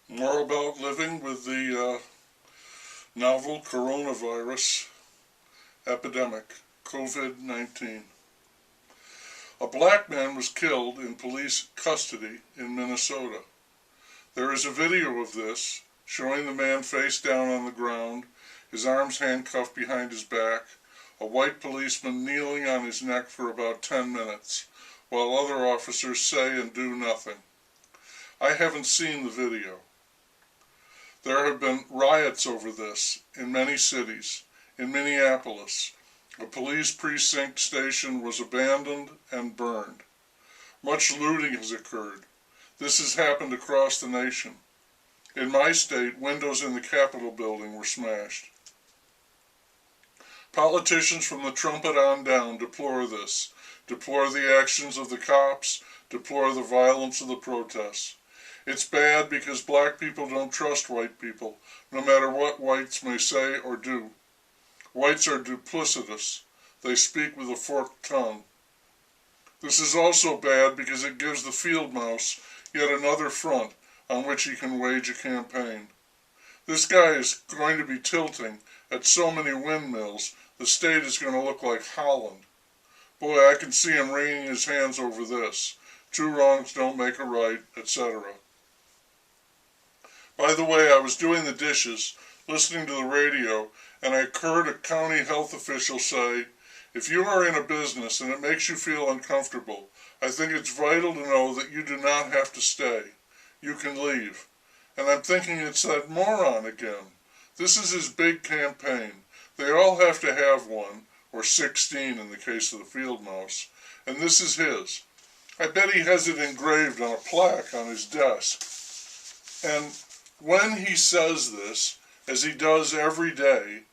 More about living with the novel coronavirus epidemic, COVID-19. A black man was killed in police custody in Minnesota. There is a video of this showing the man face down on the ground, his arms handcuffed behind his back, a white policeman kneeling on his neck for about 10 minutes, while other officers say and do nothing. I haven't seen the video. There have been riots over this in many cities. In Minneapolis, a police precinct station was abandoned and burned. Much looting has occurred. This has happened across the nation. In my state, windows in the Capitol building were smashed. Politicians from the trumpet on down deplore this, deplore the actions of the cops, deplore the violence of the protests. It's bad because black people don't trust white people, no matter what whites may say or do. Whites are duplicitous. They speak with a forked tongue. This is also bad because it gives the field mouse yet another front on which he can wage a campaign. This guy is going to be tilting at so many windmills, the state is going to look like Holland. Boy, I can see him wringing his hands over this. 2 wrongs don't make a right, etc. By the way, I was doing the dishes, listening to the radio, and I heard a county health official say, "If you are in a business and it makes you feel uncomfortable, I think it's vital to know that you do not have to stay. You can leave." And I'm thinking, it's that moron again. This is his big campaign. They all have to have one, or 16 in the case of the field mouse, and this is his. I bet he has it engraved on a plaque on his desk. And when he says this, as he does every day,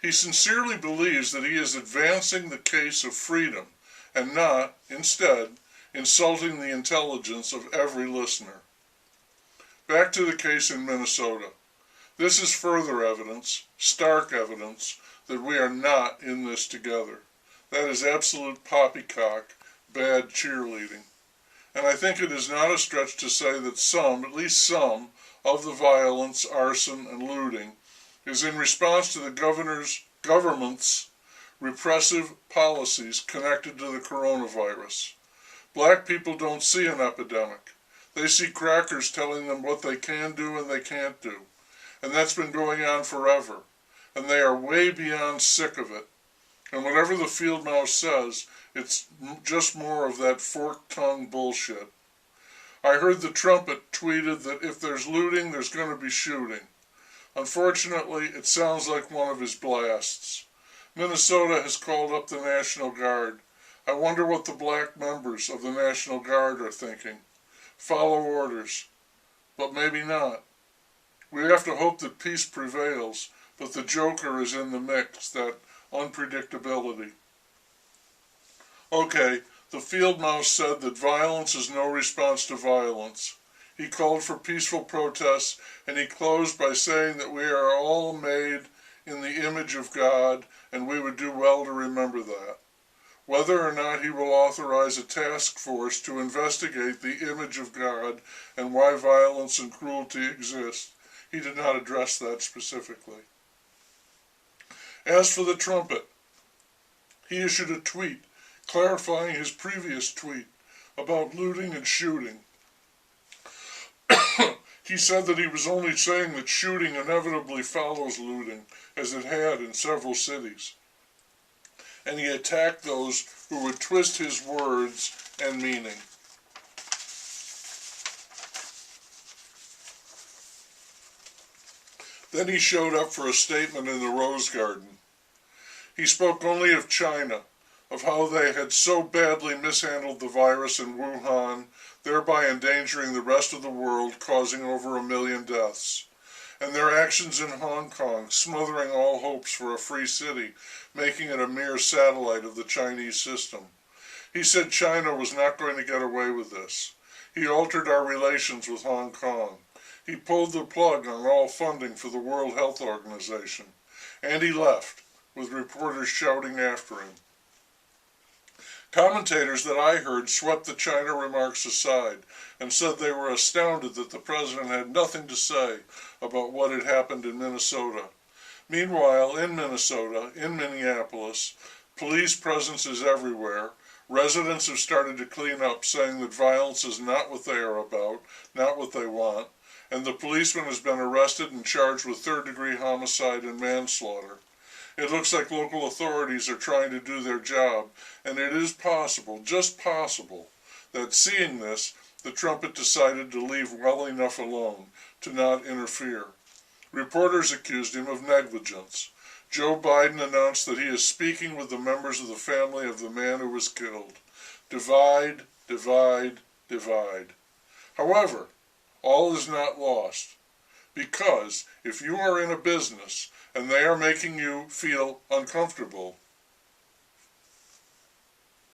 he sincerely believes that he is advancing the case of freedom and not, instead, insulting the intelligence of every listener. Back to the case in Minnesota. This is further evidence, stark evidence, that we are not in this together. That is absolute poppycock, bad cheerleading. And I think it is not a stretch to say that some, at least some, of the violence, arson, and looting is in response to the government's repressive policies connected to the coronavirus. Black people don't see an epidemic. They see crackers telling them what they can do and they can't do. And that's been going on forever. And they are way beyond sick of it. And whatever the field mouse says, it's just more of that forked tongue bullshit. I heard the trumpet tweeted that if there's looting, there's going to be shooting. Unfortunately, it sounds like one of his blasts. Minnesota has called up the National Guard. I wonder what the black members of the National Guard are thinking. Follow orders. But maybe not. We have to hope that peace prevails, but the joker is in the mix, that unpredictability. Okay, the field mouse said that violence is no response to violence. He called for peaceful protests, and he closed by saying that we are all made in the image of God, and we would do well to remember that. Whether or not he will authorize a task force to investigate the image of God and why violence and cruelty exist, he did not address that specifically. As for the trumpet, he issued a tweet clarifying his previous tweet about looting and shooting. He said that he was only saying that shooting inevitably follows looting, as it had in several cities. And he attacked those who would twist his words and meaning. Then he showed up for a statement in the Rose Garden. He spoke only of China, of how they had so badly mishandled the virus in Wuhan, thereby endangering the rest of the world, causing over 1 million deaths. And their actions in Hong Kong, smothering all hopes for a free city, making it a mere satellite of the Chinese system. He said China was not going to get away with this. He altered our relations with Hong Kong. He pulled the plug on all funding for the World Health Organization. And he left, with reporters shouting after him. Commentators that I heard swept the China remarks aside and said they were astounded that the president had nothing to say about what had happened in Minnesota. Meanwhile, in Minnesota, in Minneapolis, police presence is everywhere. Residents have started to clean up, saying that violence is not what they are about, not what they want, and the policeman has been arrested and charged with third-degree homicide and manslaughter. It looks like local authorities are trying to do their job, and it is possible, just possible, that seeing this, the trumpet decided to leave well enough alone to not interfere. Reporters accused him of negligence. Joe Biden announced that he is speaking with the members of the family of the man who was killed. Divide, divide, divide. However, all is not lost, because if you are in a business and they are making you feel uncomfortable,